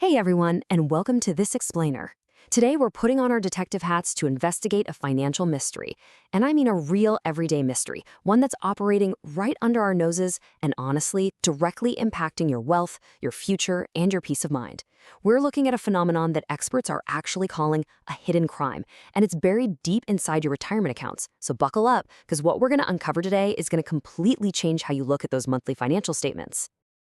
Hey everyone, and welcome to This Explainer. Today we're putting on our detective hats to investigate a financial mystery. And I mean a real everyday mystery, one that's operating right under our noses and honestly, directly impacting your wealth, your future, and your peace of mind. We're looking at a phenomenon that experts are actually calling a hidden crime, and it's buried deep inside your retirement accounts. So buckle up, because what we're going to uncover today is going to completely change how you look at those monthly financial statements.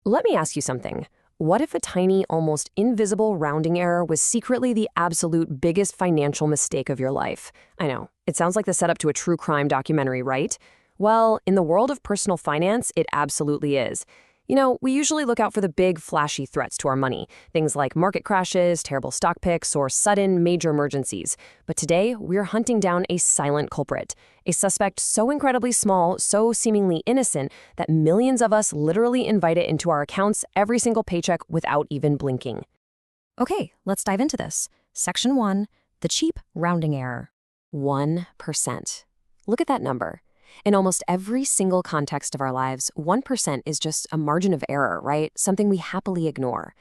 Let me ask you something. What if a tiny, almost invisible rounding error was secretly the absolute biggest financial mistake of your life? I know, it sounds like the setup to a true crime documentary, right? Well, in the world of personal finance, it absolutely is. You know, we usually look out for the big, flashy threats to our money, things like market crashes, terrible stock picks, or sudden, major emergencies. But today, we're hunting down a silent culprit, a suspect so incredibly small, so seemingly innocent, that millions of us literally invite it into our accounts every single paycheck without even blinking. Okay, let's dive into this. Section 1, the cheap rounding error. 1%. Look at that number. In almost every single context of our lives, 1% is just a margin of error, right? Something we happily ignore.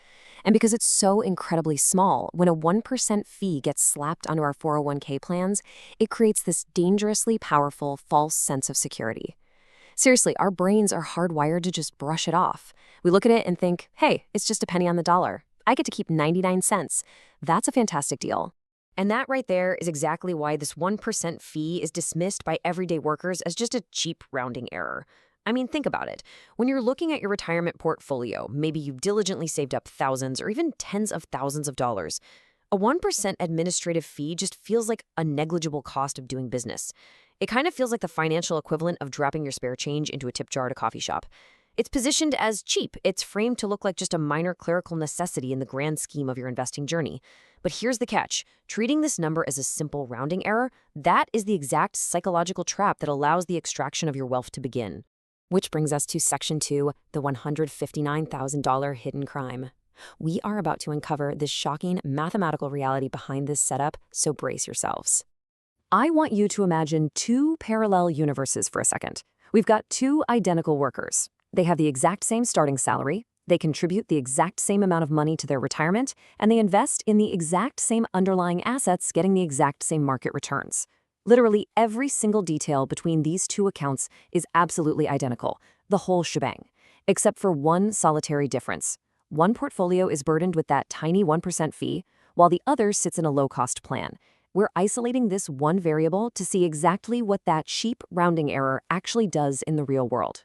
And because it's so incredibly small, when a 1% fee gets slapped onto our 401k plans, it creates this dangerously powerful, false sense of security. Seriously, our brains are hardwired to just brush it off. We look at it and think, hey, it's just a penny on the dollar. I get to keep 99 cents. That's a fantastic deal. And that right there is exactly why this 1% fee is dismissed by everyday workers as just a cheap rounding error. I mean, think about it. When you're looking at your retirement portfolio, maybe you've diligently saved up thousands or even tens of thousands of dollars. A 1% administrative fee just feels like a negligible cost of doing business. It kind of feels like the financial equivalent of dropping your spare change into a tip jar at a coffee shop. It's positioned as cheap. It's framed to look like just a minor clerical necessity in the grand scheme of your investing journey. But here's the catch. Treating this number as a simple rounding error, that is the exact psychological trap that allows the extraction of your wealth to begin. Which brings us to Section 2, the $159,000 hidden crime. We are about to uncover this shocking mathematical reality behind this setup, so brace yourselves. I want you to imagine two parallel universes for a second. We've got two identical workers. They have the exact same starting salary, they contribute the exact same amount of money to their retirement, and they invest in the exact same underlying assets, getting the exact same market returns. Literally every single detail between these two accounts is absolutely identical, the whole shebang, except for one solitary difference. One portfolio is burdened with that tiny 1% fee, while the other sits in a low-cost plan. We're isolating this one variable to see exactly what that cheap rounding error actually does in the real world.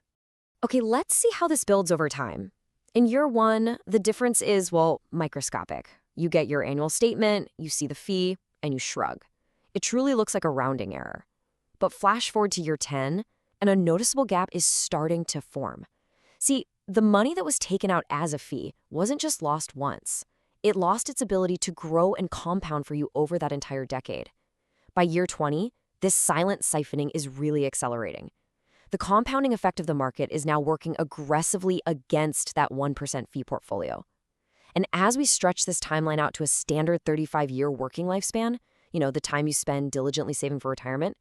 Okay, let's see how this builds over time. In year one, the difference is, well, microscopic. You get your annual statement, you see the fee, and you shrug. It truly looks like a rounding error. But flash forward to year 10, and a noticeable gap is starting to form. See, the money that was taken out as a fee wasn't just lost once. It lost its ability to grow and compound for you over that entire decade. By year 20, this silent siphoning is really accelerating. The compounding effect of the market is now working aggressively against that 1% fee portfolio. And as we stretch this timeline out to a standard 35-year working lifespan, you know, the time you spend diligently saving for retirement,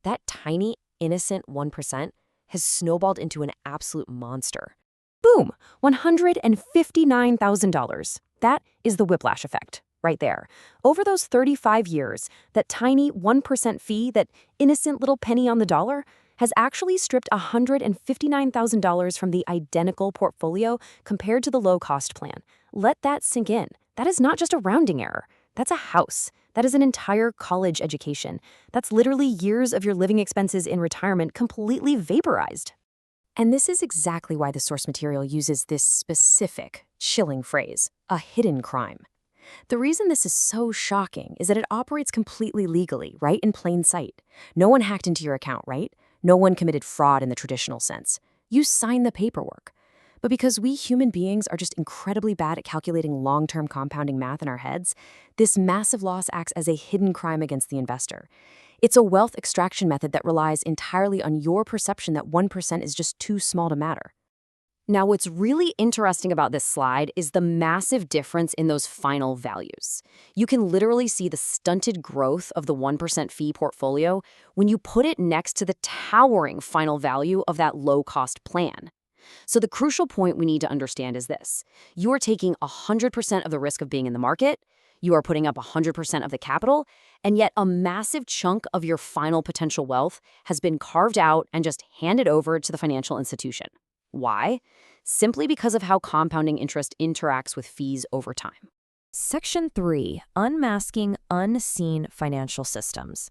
that tiny, innocent 1% has snowballed into an absolute monster. Boom! $159,000. That is the whiplash effect, right there. Over those 35 years, that tiny 1% fee, that innocent little penny on the dollar, has actually stripped $159,000 from the identical portfolio compared to the low-cost plan. Let that sink in. That is not just a rounding error. That's a house. That is an entire college education. That's literally years of your living expenses in retirement completely vaporized. And this is exactly why the source material uses this specific, chilling phrase, a hidden crime. The reason this is so shocking is that it operates completely legally, right in plain sight. No one hacked into your account, right? No one committed fraud in the traditional sense. You signed the paperwork. But because we human beings are just incredibly bad at calculating long-term compounding math in our heads, this massive loss acts as a hidden crime against the investor. It's a wealth extraction method that relies entirely on your perception that 1% is just too small to matter. Now, what's really interesting about this slide is the massive difference in those final values. You can literally see the stunted growth of the 1% fee portfolio when you put it next to the towering final value of that low-cost plan. So the crucial point we need to understand is this. You are taking 100% of the risk of being in the market, you are putting up 100% of the capital, and yet a massive chunk of your final potential wealth has been carved out and just handed over to the financial institution. Why? Simply because of how compounding interest interacts with fees over time. Section 3, Unmasking Unseen Financial Systems.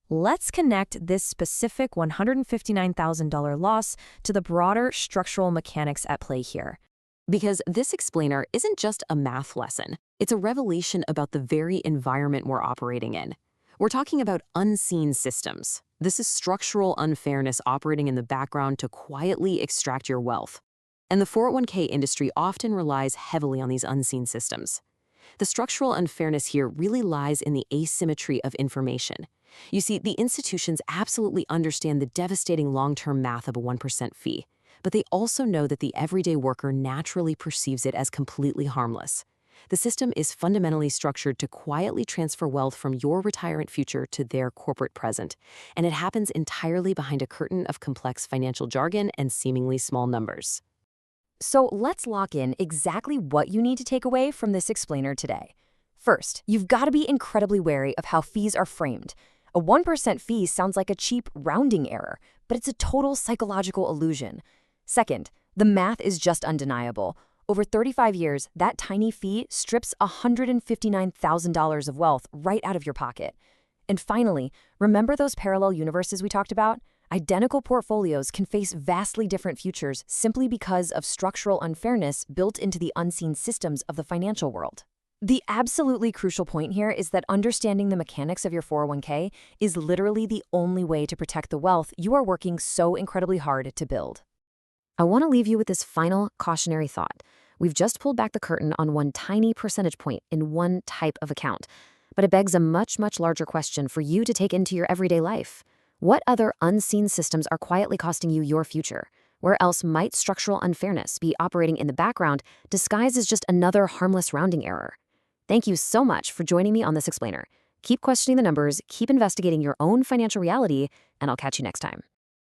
Let's connect this specific $159,000 loss to the broader structural mechanics at play here. Because this explainer isn't just a math lesson, it's a revelation about the very environment we're operating in. We're talking about unseen systems. This is structural unfairness operating in the background to quietly extract your wealth. And the 401k industry often relies heavily on these unseen systems. The structural unfairness here really lies in the asymmetry of information. You see, the institutions absolutely understand the devastating long-term math of a 1% fee, but they also know that the everyday worker naturally perceives it as completely harmless. The system is fundamentally structured to quietly transfer wealth from your retirement future to their corporate present, and it happens entirely behind a curtain of complex financial jargon and seemingly small numbers. So let's lock in exactly what you need to take away from this explainer today. First, you've got to be incredibly wary of how fees are framed. A 1% fee sounds like a cheap rounding error, but it's a total psychological illusion. Second, the math is just undeniable. Over 35 years, that tiny fee strips $159,000 of wealth right out of your pocket. And finally, remember those parallel universes we talked about? Identical portfolios can face vastly different futures simply because of structural unfairness built into the unseen systems of the financial world. The absolutely crucial point here is that understanding the mechanics of your 401k is literally the only way to protect the wealth you are working so incredibly hard to build. I want to leave you with this final cautionary thought. We've just pulled back the curtain on one tiny percentage point in one type of account, but it begs a much, much larger question for you to take into your everyday life. What other unseen systems are quietly costing you your future? Where else might structural unfairness be operating in the background, disguised as just another harmless rounding error? Thank you so much for joining me on this explainer. Keep questioning the numbers, keep investigating your own financial reality, and I'll catch you next time.